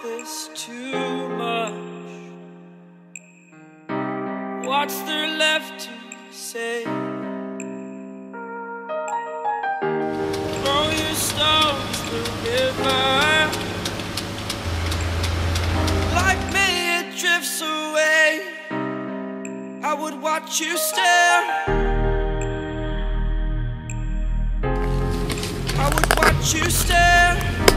this too much? What's there left to say? Throw your stones the river, like me it drifts away. I would watch you stare, I would watch you stare.